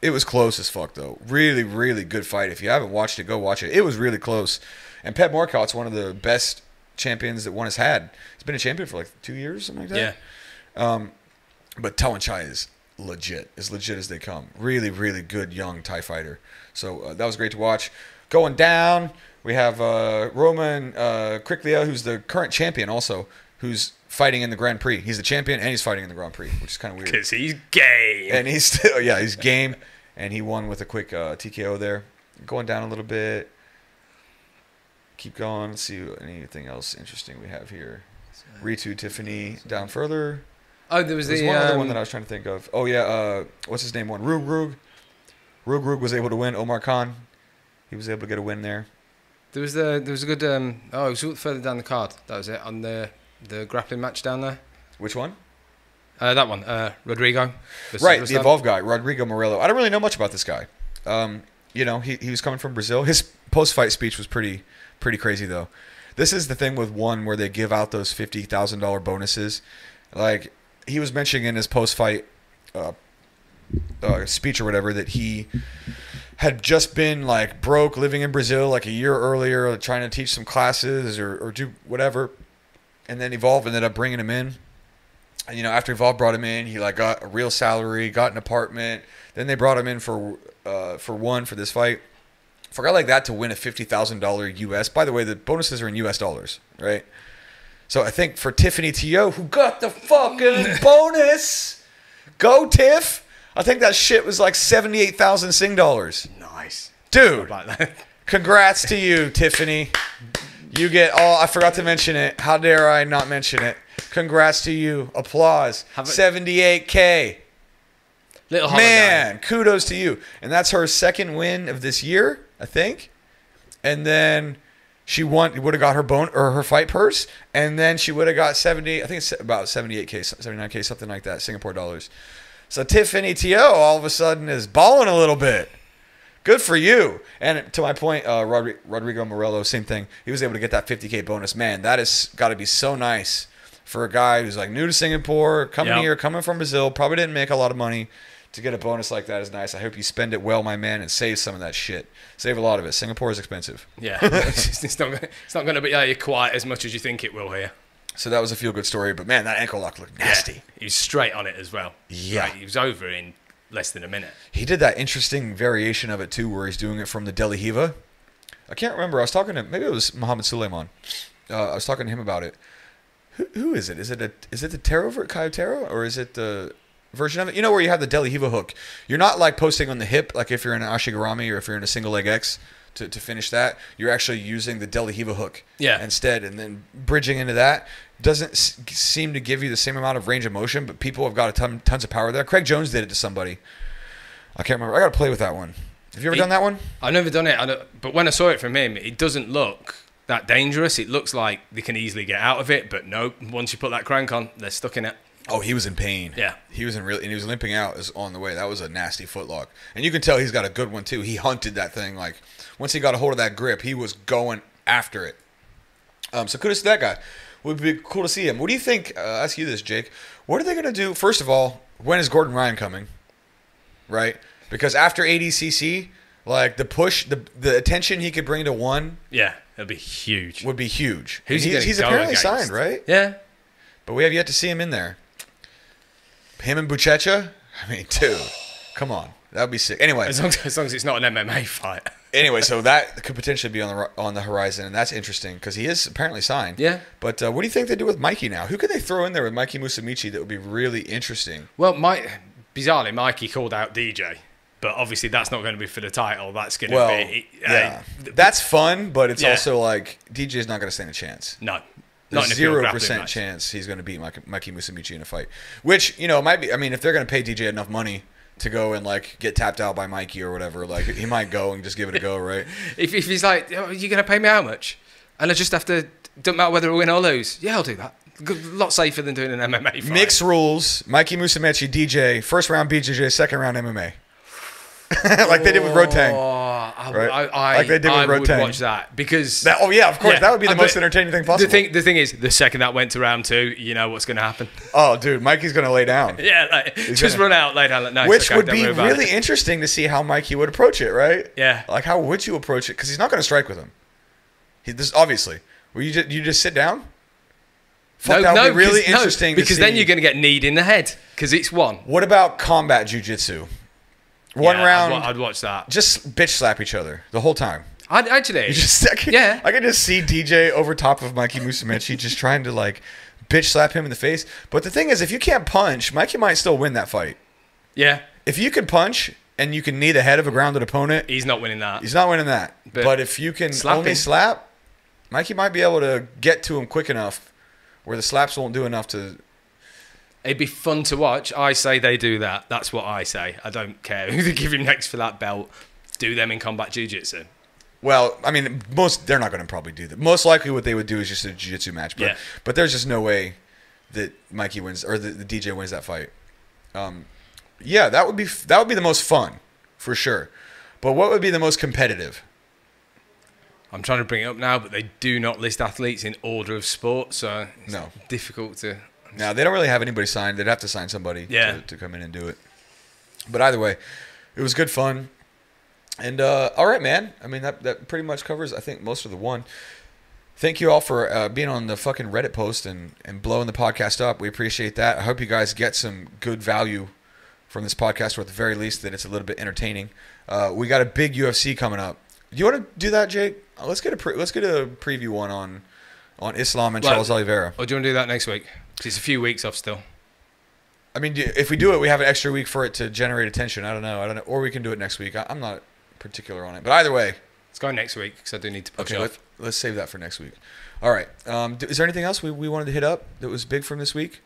It was close as fuck though. Really, really good fight. If you haven't watched it, go watch it. It was really close. And Pet Moricott's one of the best champions that one has had. He's been a champion for like 2 years, something like that. Yeah. But Tawan Chai is legit as they come. Really, really good young Thai fighter. So that was great to watch. Going down, we have Roman Kriklia, who's the current champion also, who's fighting in the Grand Prix. He's the champion and he's fighting in the Grand Prix, which is kind of weird. Because he's game. And he's still, he's game. And he won with a quick TKO there. Going down a little bit. Keep going. Let's see anything else interesting we have here. Ritu, Tiffany, down further. Oh, there was one other one that I was trying to think of. Oh, yeah. What's his name? Rug. Rug was able to win. Omar Khan. He was able to get a win there. There was a good. It was further down the card. That was it on the grappling match down there. Which one? That one. Rodrigo. Right, the Evolve guy, Rodrigo Morello. I don't really know much about this guy. He was coming from Brazil. His post-fight speech was pretty crazy though. This is the thing with ONE where they give out those $50,000 bonuses. Like he was mentioning in his post-fight speech or whatever that he had just been like broke living in Brazil like a year earlier, trying to teach some classes or do whatever, and then Evolve ended up bringing him in. And after Evolve brought him in, he like got a real salary, got an apartment. Then they brought him in for ONE for this fight. For a guy like that to win a $50,000 US, by the way, the bonuses are in US dollars, right? So I think for Tiffany Teo, who got the fucking bonus, go Tiff. I think that shit was like 78,000 Sing dollars. Nice, dude. Congrats to you, Tiffany. You get all. I forgot to mention it. How dare I not mention it? Congrats to you. Applause. 78K. Little man, kudos to you. And that's her second win of this year, I think. And then she would have got her fight purse, and then she would have got 70. I think it's about 78K, 79K, something like that, Singapore dollars. So Tiffany Teo all of a sudden is balling a little bit. Good for you. And to my point, Rodrigo Morello, same thing. He was able to get that 50K bonus. Man, that has got to be so nice for a guy who's like new to Singapore, coming here, coming from Brazil, probably didn't make a lot of money. To get a bonus like that is nice. I hope you spend it well, my man, and save some of that shit. Save a lot of it. Singapore is expensive. Yeah, it's not going to be quite as much as you think it will here. So that was a feel-good story, but man, that ankle lock looked nasty. Yeah, he was straight on it as well. Yeah. Right, he was over in less than a minute. He did that interesting variation of it too, where he's doing it from the Deli Hiva. I can't remember. I was talking to maybe it was Mohammed Suleiman. I was talking to him about it. Who is it? Is it the Taro Kayotero, or is it the version of it? Where you have the Deli Hiva hook. You're not like posting on the hip, like if you're in an Ashigarami or if you're in a single leg X to finish that. You're actually using the Deli Hiva hook instead, and then bridging into that doesn't seem to give you the same amount of range of motion, but people have got tons of power there. Craig Jones did it to somebody. I can't remember. I got to play with that one. Have you ever done that one? I've never done it, but when I saw it from him, it doesn't look that dangerous. It looks like they can easily get out of it, but no. Once you put that crank on, they're stuck in it. Oh, he was in pain. Yeah. He was in and he was limping out on the way. That was a nasty footlock. And you can tell he's got a good one, too. He hunted that thing. Like, once he got a hold of that grip, he was going after it. So kudos to that guy. Would be cool to see him. What do you think? I'll ask you this, Jake. What are they going to do? First of all, when is Gordon Ryan coming? Right? Because after ADCC, like, the push, the attention he could bring to ONE. Yeah, it'll be huge. Would be huge. Who's he's apparently signed, right? Yeah. But we have yet to see him in there. Him and Buchecha? I mean, dude, come on. That would be sick. Anyway. As long as it's not an MMA fight. Anyway, so that could potentially be on the horizon, and that's interesting because he is apparently signed. Yeah. But what do you think they do with Mikey now? Who could they throw in there with Mikey Musumeci that would be really interesting? Well, bizarrely, Mikey called out DJ. But obviously that's not going to be for the title. That's going to be... yeah. That's fun, but it's also like DJ's not going to stand a chance. No. There's 0% chance he's going to beat Mikey Musumeci in a fight. Which, you know, might be... I mean, if they're going to pay DJ enough money to go and, like, get tapped out by Mikey or whatever, like, he might go and just give it a go, right? if he's like, oh, you're going to pay me how much? And I just have to... Don't matter whether I win or lose. Yeah, I'll do that. A lot safer than doing an MMA fight. Mixed rules. Mikey Musumeci, DJ. First round BJJ, second round MMA. Like they did with Rotang. Right? Like they did with Rotang. I would watch that because... of course. That would be the most entertaining thing possible. The thing is, the second that went to round 2, you know what's going to happen. Oh, dude, Mikey's going to lay down. Yeah, like, just run out, lay down. No, which would be really interesting to see how Mikey would approach it, right? Yeah. Like, how would you approach it? Because he's not going to strike with him. Obviously. Will you just sit down? That would be really interesting because then you're going to get kneed in the head because it's one. What about combat jiu-jitsu? One round. I'd watch that. Just bitch slap each other the whole time. I'd actually. I can just see DJ over top of Mikey Musumeci just trying to like bitch slap him in the face. But the thing is, if you can't punch, Mikey might still win that fight. Yeah. If you can punch and you can knee the head of a grounded opponent, he's not winning that. He's not winning that. But if you can only slap, Mikey might be able to get to him quick enough where the slaps won't do enough to... It'd be fun to watch. I say they do that. That's what I say. I don't care who they give him next for that belt. Do them in combat jiu-jitsu. Well, I mean, they're not going to probably do that. Most likely what they would do is just a jiu-jitsu match. But there's just no way that Mikey wins or the DJ wins that fight. That would be the most fun for sure. But what would be the most competitive? I'm trying to bring it up now, but they do not list athletes in order of sport, so it's difficult to... No, they don't really have anybody signed. They'd have to sign somebody to come in and do it. But either way, it was good fun. And all right, man. I mean, that pretty much covers, I think, most of the ONE. Thank you all for being on the fucking Reddit post and blowing the podcast up. We appreciate that. I hope you guys get some good value from this podcast, or at the very least that it's a little bit entertaining. We got a big UFC coming up. Do you want to do that, Jake? Let's get a preview one on Islam and Charles Oliveira. Or do you want to do that next week? It's a few weeks off still. I mean, if we do it, we have an extra week for it to generate attention. I don't know. Or we can do it next week. I'm not particular on it. But either way. Let's go next week because I do need to push off. Let's save that for next week. All right. Is there anything else we wanted to hit up that was big from this week?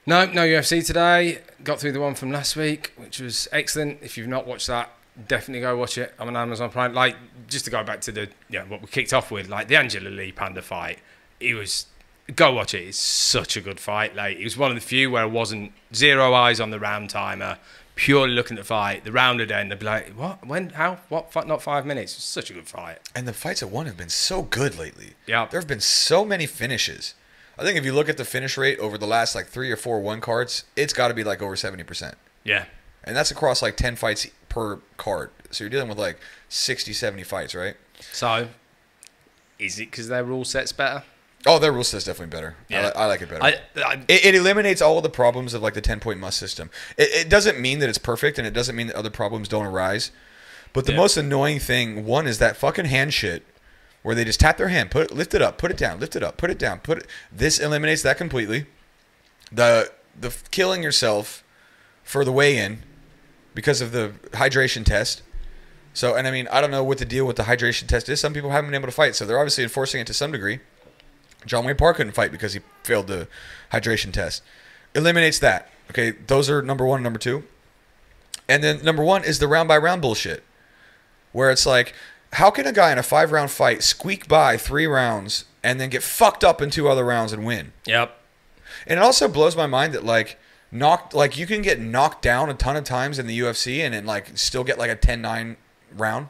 No UFC today. Got through the one from last week, which was excellent. If you've not watched that, definitely go watch it. I'm on Amazon Prime. Like, just to go back to what we kicked off with, like the Angela Lee Panda fight. Go watch it. It's such a good fight. Like, it was one of the few where I wasn't zero eyes on the round timer, purely looking at the fight. The round would end, I'd be like, what? When? How? What? Not 5 minutes. It's such a good fight. And the fights at ONE have been so good lately. Yeah. There have been so many finishes. I think if you look at the finish rate over the last like 3 or 4 ONE cards, it's got to be like over 70%. Yeah. And that's across like 10 fights per card. So you're dealing with like 60, 70 fights, right? So, is it because their rule set's better? Oh, their rule set's definitely better. Yeah. I like it better. It eliminates all of the problems of like the 10-point must system. It doesn't mean that it's perfect, and it doesn't mean that other problems don't arise. But the most annoying thing, one, is that fucking hand shit where they just tap their hand, lift it up, put it down, lift it up, put it down, This eliminates that completely. The killing yourself for the weigh-in because of the hydration test. So, and I mean, I don't know what the deal with the hydration test is. Some people haven't been able to fight, so they're obviously enforcing it to some degree. John Wayne Park couldn't fight because he failed the hydration test. Eliminates that. Okay, those are number 1 and number 2. And then number 1 is the round-by-round bullshit, where it's like, How can a guy in a 5-round fight squeak by 3 rounds and then get fucked up in 2 other rounds and win? Yep. And it also blows my mind that you can get knocked down a ton of times in the UFC and then still get a 10-9 round.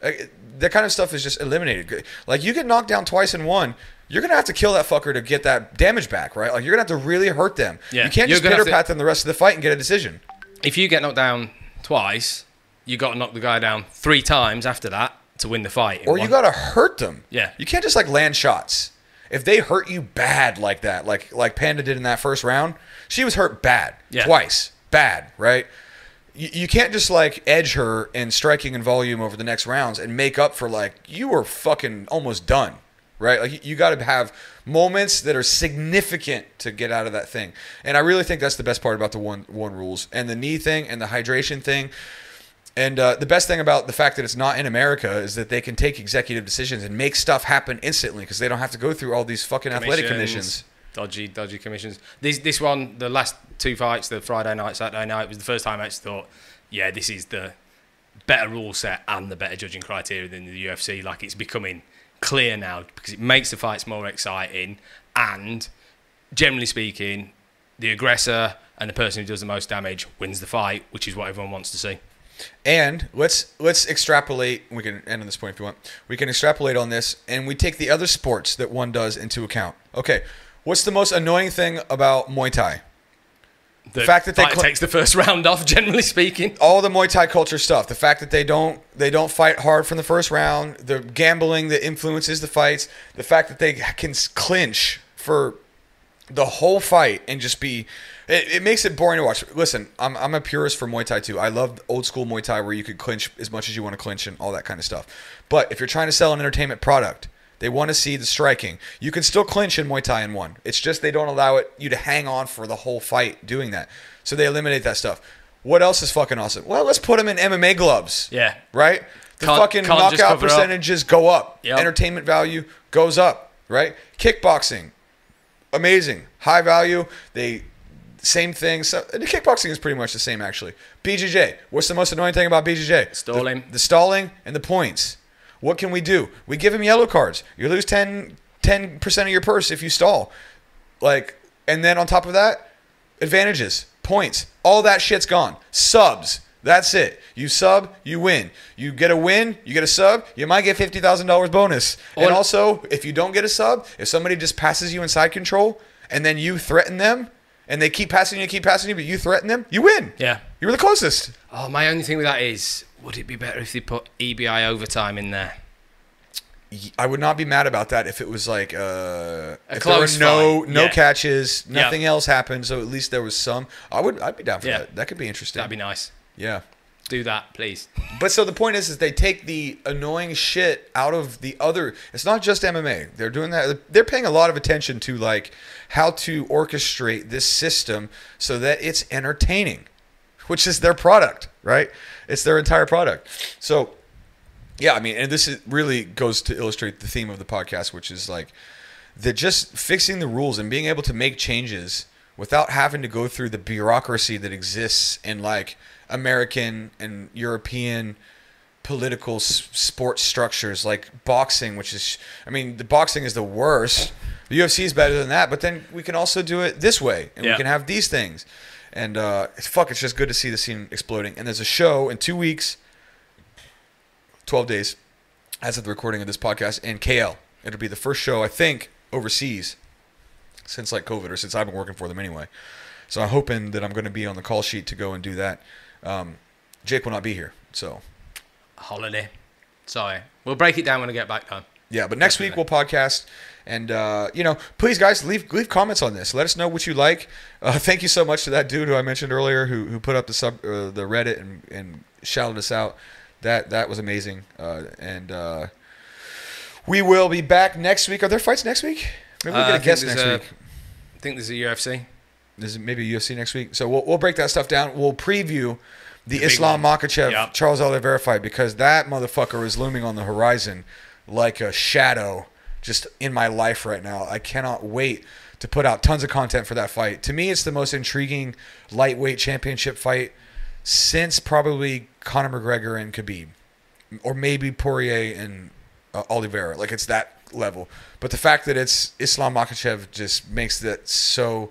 That kind of stuff is just eliminated. You get knocked down twice in one, you're gonna have to kill that fucker to get that damage back, right? You're gonna have to really hurt them. Yeah. You can't just pitter-pat them the rest of the fight and get a decision. If you get knocked down twice, you got to knock the guy down 3 times after that to win the fight. Or you got to hurt them. Yeah. You can't just land shots. If they hurt you bad like that, like Panda did in that first round, she was hurt bad. Yeah. Twice. Bad, right? You can't just edge her in striking and volume over the next rounds and make up for you were fucking almost done, right? You got to have moments that are significant to get out of that thing. And I really think that's the best part about the one rules and the knee thing and the hydration thing. And the best thing about the fact that it's not in America is that they can take executive decisions and make stuff happen instantly because they don't have to go through all these fucking athletic commissions. Dodgy commissions. This one, the last 2 fights, the Friday night, Saturday night, was the first time I actually thought, yeah, this is the better rule set and the better judging criteria than the UFC. It's becoming clear now because it makes the fights more exciting and, generally speaking, the aggressor and the person who does the most damage wins the fight, which is what everyone wants to see. And let's extrapolate. We can end on this point if you want. We can extrapolate on this, and we take the other sports that one does into account. Okay, what's the most annoying thing about Muay Thai? The fact that it takes the first round off, generally speaking. All the Muay Thai culture stuff. The fact that they don't fight hard from the first round. The gambling that influences the fights. The fact that they can clinch for the whole fight and just be... It makes it boring to watch. Listen, I'm a purist for Muay Thai too. I love old school Muay Thai where you could clinch as much as you want to clinch and all that kind of stuff. But if you're trying to sell an entertainment product, they want to see the striking. You can still clinch in Muay Thai in one. It's just they don't allow you to hang on for the whole fight doing that. So they eliminate that stuff. What else is fucking awesome? Well, let's put them in MMA gloves. Yeah. Right? The fucking knockout percentages go up. Yep. Entertainment value goes up. Right? Kickboxing. Amazing. High value. Same thing. So, the kickboxing is pretty much the same, actually. BJJ. What's the most annoying thing about BJJ? Stalling. The stalling and the points. What can we do? We give him yellow cards. You lose 10% of your purse if you stall. And then on top of that, advantages, points. All that shit's gone. Subs. That's it. You sub, you win. You get a win, you get a sub, you might get $50,000 bonus. And also, if you don't get a sub, if somebody just passes you in side control and then you threaten them, and they keep passing you, but you threaten them, you win. Yeah. You were the closest. Oh, my only thing with that is, would it be better if they put EBI overtime in there? I would not be mad about that if it was if there close were no fight. catches, nothing else happened, so at least there was some. I'd be down for that. That could be interesting. That'd be nice. Yeah. Do that, please. But so the point is they take the annoying shit out of the other. It's not just MMA. They're doing that. They're paying a lot of attention to how to orchestrate this system so that it's entertaining, which is their product, right? It's their entire product. So, yeah, I mean, and this really goes to illustrate the theme of the podcast, which is the just fixing the rules and being able to make changes without having to go through the bureaucracy that exists in American and European political sports structures like boxing, which is, the boxing is the worst. The UFC is better than that, but then we can also do it this way, and we can have these things. And it's just good to see the scene exploding. And there's a show in 2 weeks, 12 days, as of the recording of this podcast, in KL. It'll be the first show, I think, overseas since COVID, or since I've been working for them anyway. So I'm hoping that I'm going to be on the call sheet to go and do that. Jake will not be here, so holiday. Sorry, we'll break it down when I get back home. Yeah, but next week we'll podcast, and please guys leave comments on this. Let us know what you like. Thank you so much to that dude who I mentioned earlier who put up the Reddit and shouted us out. That was amazing. And we will be back next week. Are there fights next week? Maybe we'll get a guest next week. I think there's a UFC. There's maybe a UFC next week. So we'll break that stuff down. We'll preview the Islam Makhachev Charles Oliveira fight because that motherfucker is looming on the horizon like a shadow just in my life right now. I cannot wait to put out tons of content for that fight. To me, it's the most intriguing lightweight championship fight since probably Conor McGregor and Khabib. or maybe Poirier and Oliveira. Like, it's that level. But the fact that it's Islam Makhachev just makes that so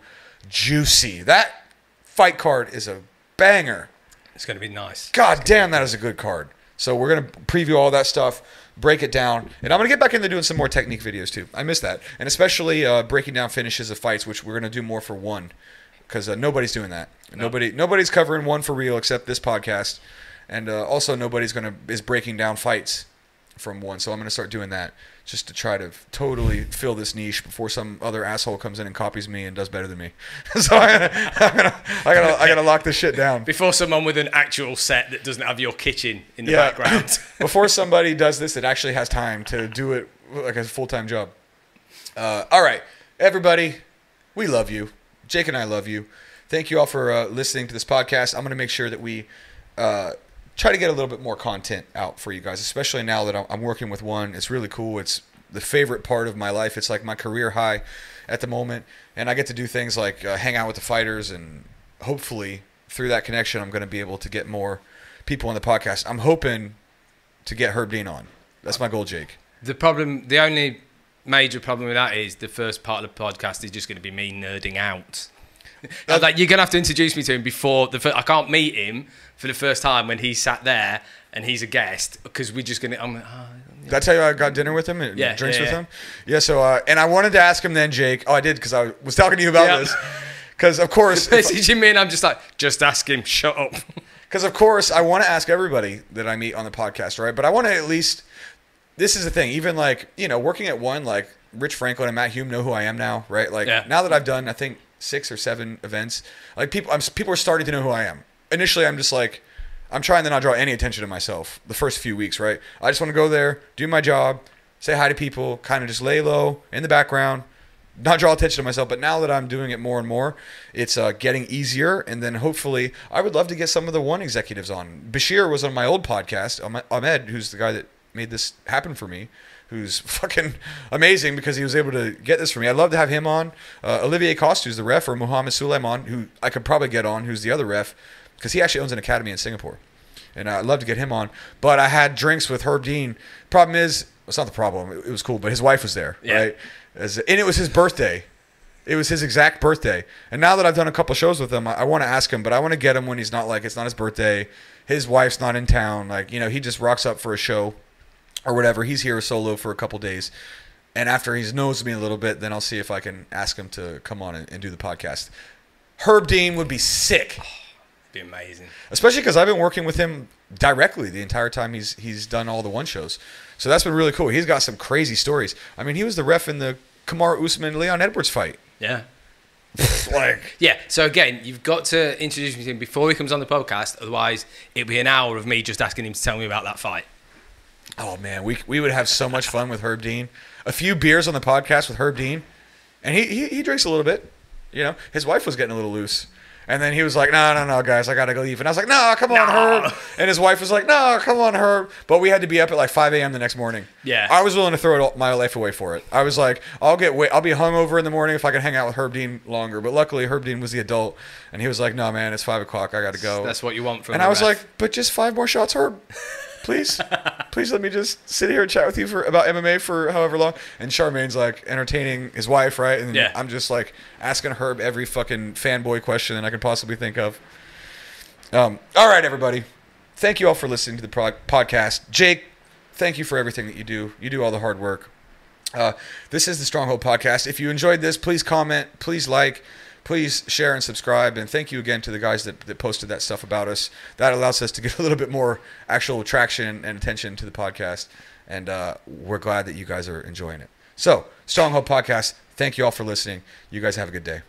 juicy. That fight card is a banger. It's going to be nice. God damn, that is a good card. So we're going to preview all that stuff, break it down, and I'm going to get back into doing some more technique videos too. I miss that. And especially breaking down finishes of fights, which we're going to do more for ONE, because nobody's doing that. No. Nobody's covering ONE for real except this podcast. And also nobody's is breaking down fights from ONE. So I'm going to start doing that just to try to totally fill this niche before some other asshole comes in and copies me and does better than me. So I gotta lock this shit down. Before someone with an actual set that doesn't have your kitchen in the background. Before somebody does this that actually has time to do it like a full-time job. All right, everybody, we love you. Jake and I love you. Thank you all for listening to this podcast. I'm going to make sure that we try to get a little bit more content out for you guys, especially now that I'm working with ONE. It's really cool. It's the favorite part of my life. It's like my career high at the moment, and I get to do things like hang out with the fighters, and hopefully through that connection I'm going to be able to get more people on the podcast. I'm hoping to get Herb Dean on. That's my goal, Jake. The only major problem with that is the first part of the podcast is just going to be me nerding out. Like, you're going to have to introduce me to him before I can't meet him for the first time when he's sat there and he's a guest, because we're just going to... Did I tell you I got dinner with him and drinks with him? Yeah, so, and I wanted to ask him then, Jake. Oh, I did, because I was talking to you about this. Because, of course... Messaging me and I'm just like, just ask him, shut up. Because, of course, I want to ask everybody that I meet on the podcast, right? But I want to at least... This is the thing. Even, like, working at ONE, like, Rich Franklin and Matt Hume know who I am now, right? Like, now that I've done, I think, 6 or 7 events, like, people are starting to know who I am. Initially, I'm just like... I'm trying to not draw any attention to myself the first few weeks, right? I just want to go there, do my job, say hi to people, kind of just lay low in the background, not draw attention to myself. But now that I'm doing it more and more, it's getting easier. And then hopefully, I would love to get some of the ONE executives on. Bashir was on my old podcast, Ahmed, who's the guy that made this happen for me, who's fucking amazing because he was able to get this for me. I'd love to have him on. Olivier Coste, who's the ref, or Mohammed Suleiman, who I could probably get on, who's the other ref, because he actually owns an academy in Singapore. And I'd love to get him on. But I had drinks with Herb Dean. Problem is, it's not the problem. It was cool, but his wife was there, right? And it was his birthday. It was his exact birthday. And now that I've done a couple shows with him, I want to ask him, but I want to get him when he's not, like, it's not his birthday. His wife's not in town. Like, he just rocks up for a show or whatever. He's here solo for a couple days. And after he knows me a little bit, then I'll see if I can ask him to come on and do the podcast. Herb Dean would be sick. Be amazing, especially because I've been working with him directly the entire time he's done all the ONE shows. So that's been really cool. He's got some crazy stories. I mean, he was the ref in the Kamaru Usman-Leon Edwards fight. Yeah. Like, yeah. So again, you've got to introduce me to him before he comes on the podcast. Otherwise, it'll be an hour of me just asking him to tell me about that fight. Oh man, we would have so much fun with Herb Dean. A few beers on the podcast with Herb Dean, and he drinks a little bit. His wife was getting a little loose. And then he was like, no, guys, I got to go leave. And I was like, no, come on, Herb. And his wife was like, no, come on, Herb. But we had to be up at like 5 a.m. the next morning. Yeah. I was willing to throw my life away for it. I was like, I'll be hungover in the morning if I can hang out with Herb Dean longer. But luckily, Herb Dean was the adult. And he was like, no, man, it's 5 o'clock. I got to go. That's what you want from And I was like, but just 5 more shots, Herb. Please let me just sit here and chat with you about MMA for however long. And Charmaine's like entertaining his wife, right? And I'm just like asking Herb every fucking fanboy question that I could possibly think of. All right, everybody. Thank you all for listening to the podcast. Jake, thank you for everything that you do. You do all the hard work. This is the Stronghold Podcast. If you enjoyed this, please comment, please like, please share and subscribe. And thank you again to the guys that posted that stuff about us. That allows us to get a little bit more actual traction and attention to the podcast. And we're glad that you guys are enjoying it. So, Stronghold Podcast, thank you all for listening. You guys have a good day.